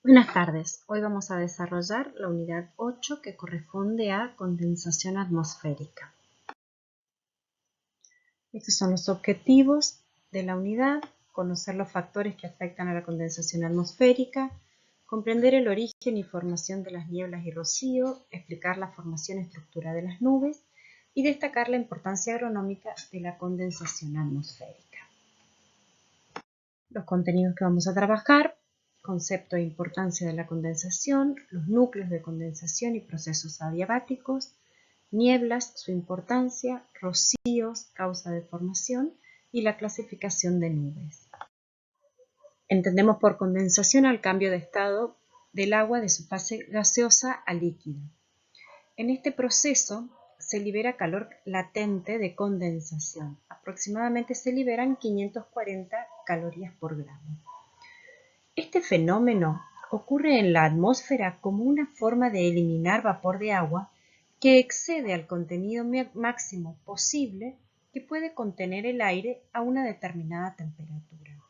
Buenas tardes, hoy vamos a desarrollar la unidad 8 que corresponde a condensación atmosférica. Estos son los objetivos de la unidad: conocer los factores que afectan a la condensación atmosférica, comprender el origen y formación de las nieblas y rocío, explicar la formación y estructura de las nubes y destacar la importancia agronómica de la condensación atmosférica. Los contenidos que vamos a trabajar: concepto e importancia de la condensación, los núcleos de condensación y procesos adiabáticos, nieblas, su importancia, rocíos, causa de formación y la clasificación de nubes. Entendemos por condensación al cambio de estado del agua de su fase gaseosa a líquida. En este proceso se libera calor latente de condensación. Aproximadamente se liberan 540 calorías por gramo. Este fenómeno ocurre en la atmósfera como una forma de eliminar vapor de agua que excede al contenido máximo posible que puede contener el aire a una determinada temperatura.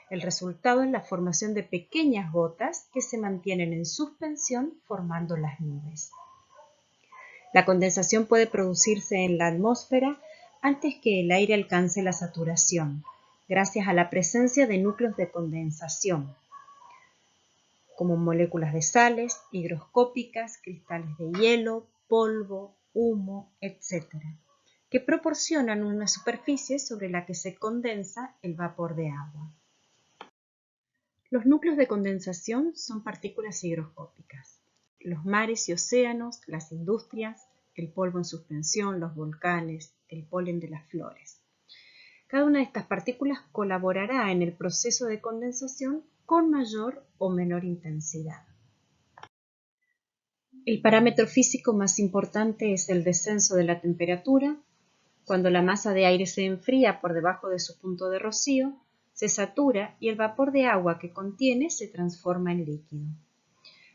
El resultado es la formación de pequeñas gotas que se mantienen en suspensión formando las nubes. La condensación puede producirse en la atmósfera antes que el aire alcance la saturación, gracias a la presencia de núcleos de condensación, como moléculas de sales higroscópicas, cristales de hielo, polvo, humo, etc., que proporcionan una superficie sobre la que se condensa el vapor de agua. Los núcleos de condensación son partículas higroscópicas. Los mares y océanos, las industrias, el polvo en suspensión, los volcanes, el polen de las flores. Cada una de estas partículas colaborará en el proceso de condensación con mayor o menor intensidad. El parámetro físico más importante es el descenso de la temperatura. Cuando la masa de aire se enfría por debajo de su punto de rocío, se satura y el vapor de agua que contiene se transforma en líquido.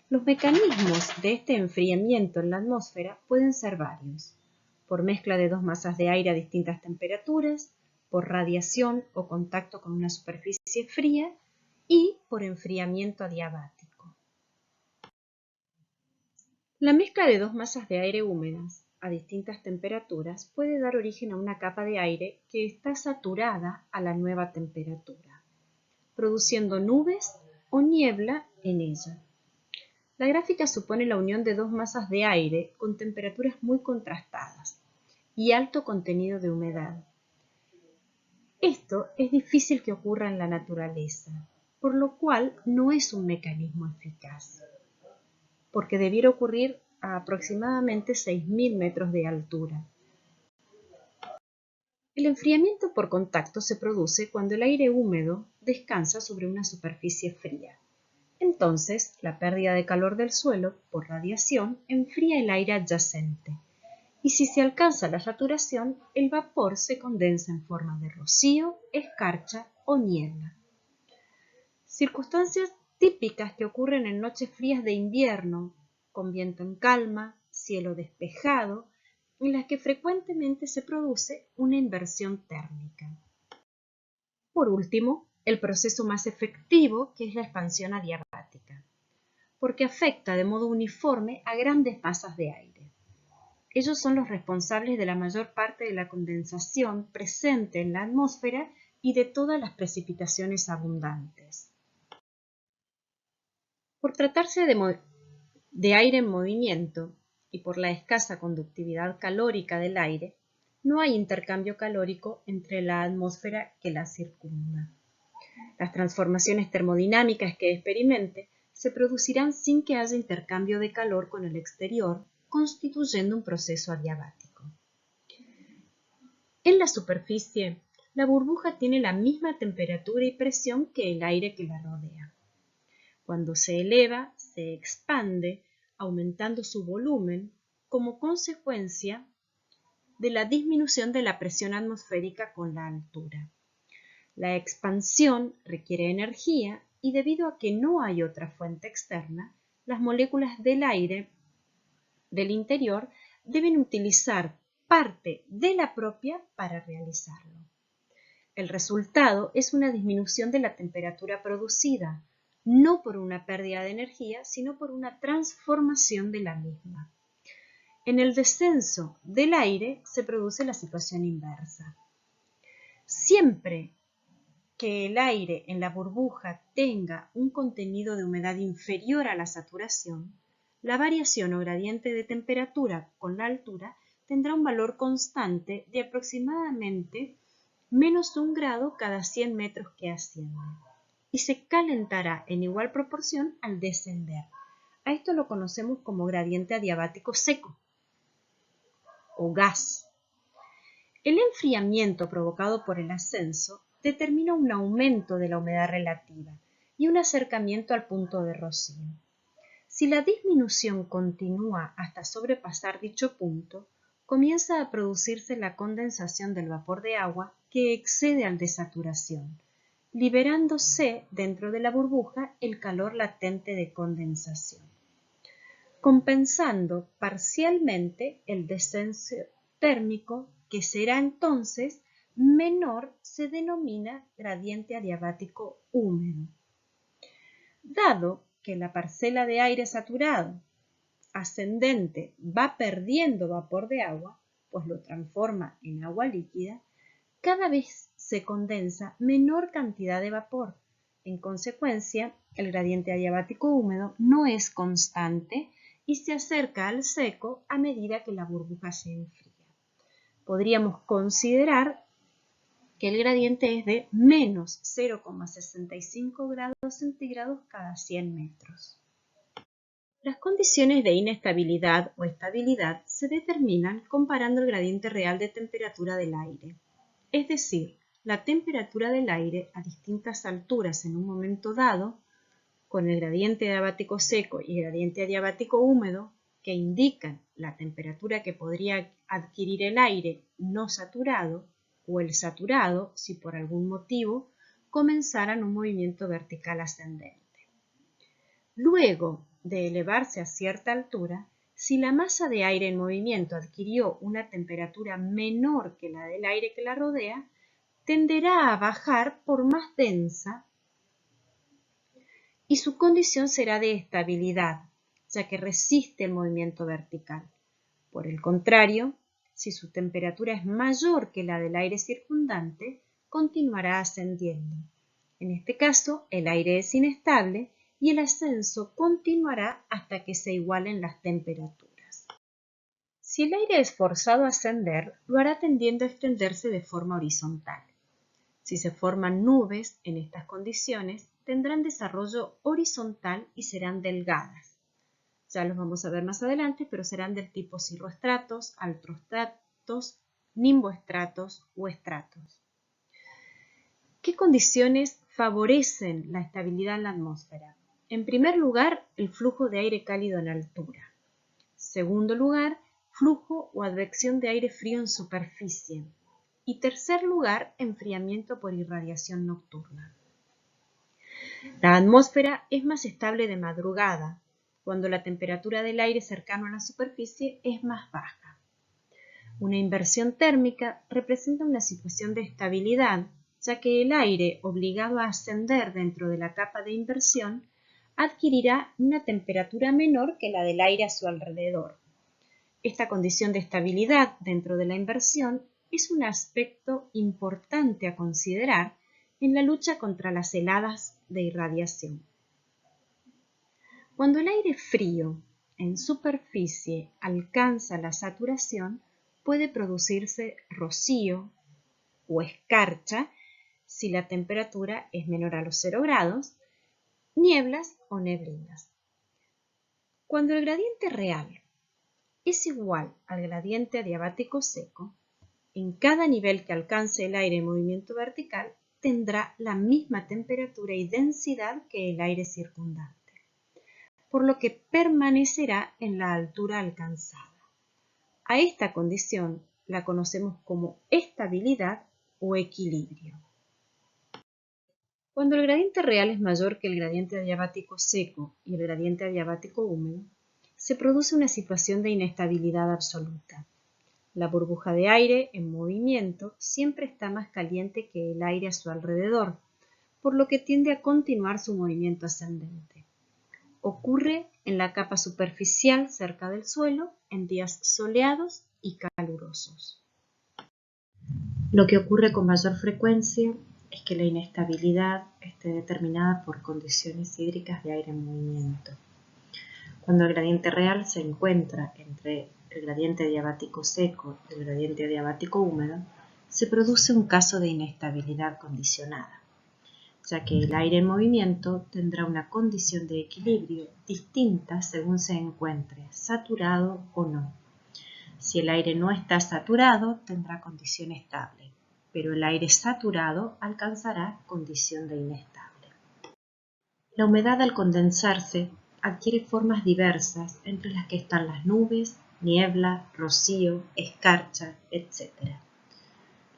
Los mecanismos de este enfriamiento en la atmósfera pueden ser varios: por mezcla de dos masas de aire a distintas temperaturas, por radiación o contacto con una superficie fría y por enfriamiento adiabático. La mezcla de dos masas de aire húmedas a distintas temperaturas puede dar origen a una capa de aire que está saturada a la nueva temperatura, produciendo nubes o niebla en ella. La gráfica supone la unión de dos masas de aire con temperaturas muy contrastadas y alto contenido de humedad. Esto es difícil que ocurra en la naturaleza, por lo cual no es un mecanismo eficaz, porque debiera ocurrir a aproximadamente 6.000 metros de altura. El enfriamiento por contacto se produce cuando el aire húmedo descansa sobre una superficie fría. Entonces, la pérdida de calor del suelo por radiación enfría el aire adyacente, y si se alcanza la saturación, el vapor se condensa en forma de rocío, escarcha o niebla. Circunstancias típicas que ocurren en noches frías de invierno, con viento en calma, cielo despejado, en las que frecuentemente se produce una inversión térmica. Por último, el proceso más efectivo, que es la expansión adiabática, porque afecta de modo uniforme a grandes masas de aire. Ellos son los responsables de la mayor parte de la condensación presente en la atmósfera y de todas las precipitaciones abundantes. Por tratarse de aire en movimiento y por la escasa conductividad calórica del aire, no hay intercambio calórico entre la atmósfera que la circunda. Las transformaciones termodinámicas que experimente se producirán sin que haya intercambio de calor con el exterior, constituyendo un proceso adiabático. En la superficie, la burbuja tiene la misma temperatura y presión que el aire que la rodea. Cuando se eleva, se expande, aumentando su volumen como consecuencia de la disminución de la presión atmosférica con la altura. La expansión requiere energía y debido a que no hay otra fuente externa, las moléculas del aire del interior deben utilizar parte de la propia para realizarlo. El resultado es una disminución de la temperatura producida, no por una pérdida de energía, sino por una transformación de la misma. En el descenso del aire se produce la situación inversa. Siempre que el aire en la burbuja tenga un contenido de humedad inferior a la saturación, la variación o gradiente de temperatura con la altura tendrá un valor constante de aproximadamente menos 1 grado cada 100 metros que asciende y se calentará en igual proporción al descender. A esto lo conocemos como gradiente adiabático seco o gas. El enfriamiento provocado por el ascenso determina un aumento de la humedad relativa y un acercamiento al punto de rocío. Si la disminución continúa hasta sobrepasar dicho punto, comienza a producirse la condensación del vapor de agua que excede al de saturación, liberándose dentro de la burbuja el calor latente de condensación, compensando parcialmente el descenso térmico, que será entonces menor, se denomina gradiente adiabático húmedo. Dado que la parcela de aire saturado ascendente va perdiendo vapor de agua, pues lo transforma en agua líquida, cada vez se condensa menor cantidad de vapor. En consecuencia, el gradiente adiabático húmedo no es constante y se acerca al seco a medida que la burbuja se enfría. Podríamos considerar que el gradiente es de menos 0,65 grados centígrados cada 100 metros. Las condiciones de inestabilidad o estabilidad se determinan comparando el gradiente real de temperatura del aire, es decir, la temperatura del aire a distintas alturas en un momento dado, con el gradiente adiabático seco y el gradiente adiabático húmedo, que indican la temperatura que podría adquirir el aire no saturado o el saturado si por algún motivo comenzaran un movimiento vertical ascendente. Luego de elevarse a cierta altura, si la masa de aire en movimiento adquirió una temperatura menor que la del aire que la rodea, tenderá a bajar por más densa y su condición será de estabilidad, ya que resiste el movimiento vertical. Por el contrario, si su temperatura es mayor que la del aire circundante, continuará ascendiendo. En este caso, el aire es inestable y el ascenso continuará hasta que se igualen las temperaturas. Si el aire es forzado a ascender, lo hará tendiendo a extenderse de forma horizontal. Si se forman nubes en estas condiciones, tendrán desarrollo horizontal y serán delgadas. Ya los vamos a ver más adelante, pero serán del tipo cirroestratos, altoestratos, nimboestratos o estratos. ¿Qué condiciones favorecen la estabilidad en la atmósfera? En primer lugar, el flujo de aire cálido en altura. Segundo lugar, flujo o advección de aire frío en superficie. Y tercer lugar, enfriamiento por irradiación nocturna. La atmósfera es más estable de madrugada, cuando la temperatura del aire cercano a la superficie es más baja. Una inversión térmica representa una situación de estabilidad, ya que el aire obligado a ascender dentro de la capa de inversión adquirirá una temperatura menor que la del aire a su alrededor. Esta condición de estabilidad dentro de la inversión es un aspecto importante a considerar en la lucha contra las heladas de irradiación. Cuando el aire frío en superficie alcanza la saturación, puede producirse rocío o escarcha si la temperatura es menor a los 0 grados, nieblas o neblinas. Cuando el gradiente real es igual al gradiente adiabático seco, en cada nivel que alcance el aire en movimiento vertical tendrá la misma temperatura y densidad que el aire circundante, por lo que permanecerá en la altura alcanzada. A esta condición la conocemos como estabilidad o equilibrio. Cuando el gradiente real es mayor que el gradiente adiabático seco y el gradiente adiabático húmedo, se produce una situación de inestabilidad absoluta. La burbuja de aire en movimiento siempre está más caliente que el aire a su alrededor, por lo que tiende a continuar su movimiento ascendente. Ocurre en la capa superficial cerca del suelo en días soleados y calurosos. Lo que ocurre con mayor frecuencia es que la inestabilidad esté determinada por condiciones hídricas de aire en movimiento. Cuando el gradiente real se encuentra entre el gradiente adiabático seco y el gradiente adiabático húmedo, se produce un caso de inestabilidad condicionada, ya que el aire en movimiento tendrá una condición de equilibrio distinta según se encuentre saturado o no. Si el aire no está saturado, tendrá condición estable, pero el aire saturado alcanzará condición de inestable. La humedad al condensarse adquiere formas diversas, entre las que están las nubes, niebla, rocío, escarcha, etc.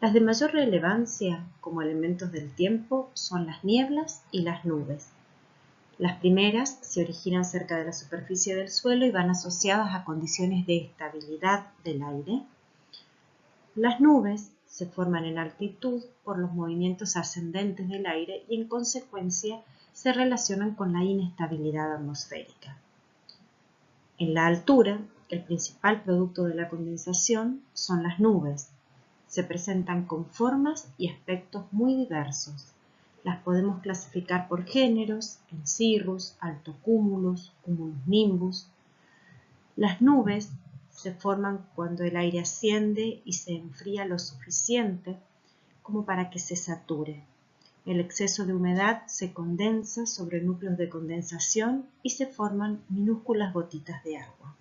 Las de mayor relevancia como elementos del tiempo son las nieblas y las nubes. Las primeras se originan cerca de la superficie del suelo y van asociadas a condiciones de estabilidad del aire. Las nubes se forman en altitud por los movimientos ascendentes del aire y en consecuencia se relacionan con la inestabilidad atmosférica. En la altura, el principal producto de la condensación son las nubes. Se presentan con formas y aspectos muy diversos. Las podemos clasificar por géneros, en cirrus, altocúmulos, cumulonimbus. Las nubes se forman cuando el aire asciende y se enfría lo suficiente como para que se sature. El exceso de humedad se condensa sobre núcleos de condensación y se forman minúsculas gotitas de agua.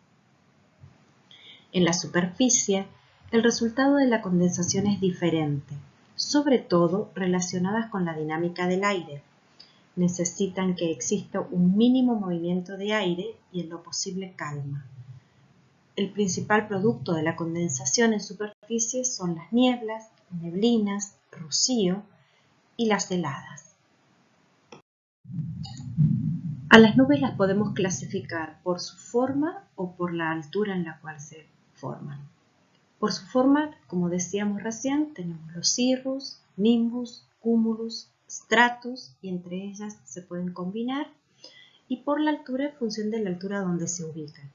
En la superficie, el resultado de la condensación es diferente, sobre todo relacionadas con la dinámica del aire. Necesitan que exista un mínimo movimiento de aire y en lo posible calma. El principal producto de la condensación en superficie son las nieblas, neblinas, rocío y las heladas. A las nubes las podemos clasificar por su forma o por la altura en la cual se forman. Por su forma, como decíamos recién, tenemos los cirrus, nimbus, cumulus, stratus y entre ellas se pueden combinar, y por la altura en función de la altura donde se ubican.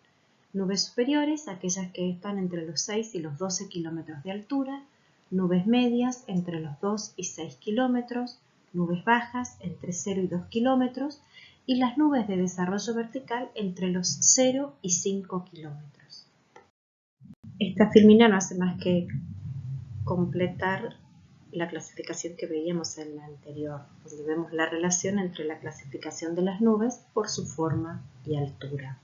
Nubes superiores, aquellas que están entre los 6 y los 12 kilómetros de altura, nubes medias entre los 2 y 6 kilómetros, nubes bajas entre 0 y 2 kilómetros y las nubes de desarrollo vertical entre los 0 y 5 kilómetros. Esta filmina no hace más que completar la clasificación que veíamos en la anterior, donde vemos la relación entre la clasificación de las nubes por su forma y altura.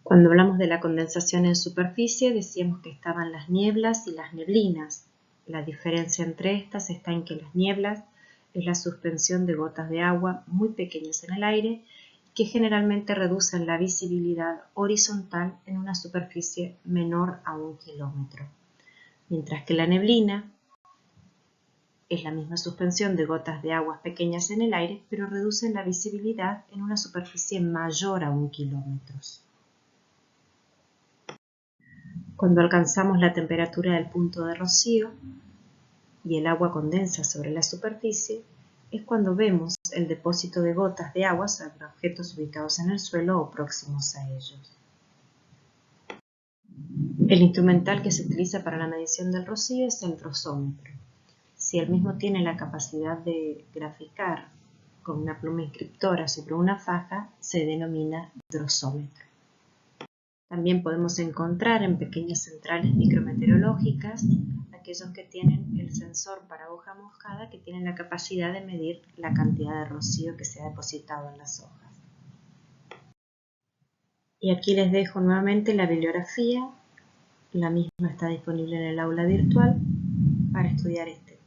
Cuando hablamos de la condensación en superficie, decíamos que estaban las nieblas y las neblinas. La diferencia entre estas está en que las nieblas es la suspensión de gotas de agua muy pequeñas en el aire que generalmente reducen la visibilidad horizontal en una superficie menor a 1 kilómetro. Mientras que la neblina es la misma suspensión de gotas de aguas pequeñas en el aire, pero reducen la visibilidad en una superficie mayor a 1 kilómetro. Cuando alcanzamos la temperatura del punto de rocío y el agua condensa sobre la superficie, es cuando vemos el depósito de gotas de agua sobre objetos ubicados en el suelo o próximos a ellos. El instrumental que se utiliza para la medición del rocío es el drosómetro. Si el mismo tiene la capacidad de graficar con una pluma inscriptora sobre una faja, se denomina drosómetro. También podemos encontrar en pequeñas centrales micrometeorológicas aquellos que tienen el sensor para hoja mojada que tienen la capacidad de medir la cantidad de rocío que se ha depositado en las hojas. Y aquí les dejo nuevamente la bibliografía. La misma está disponible en el aula virtual para estudiar este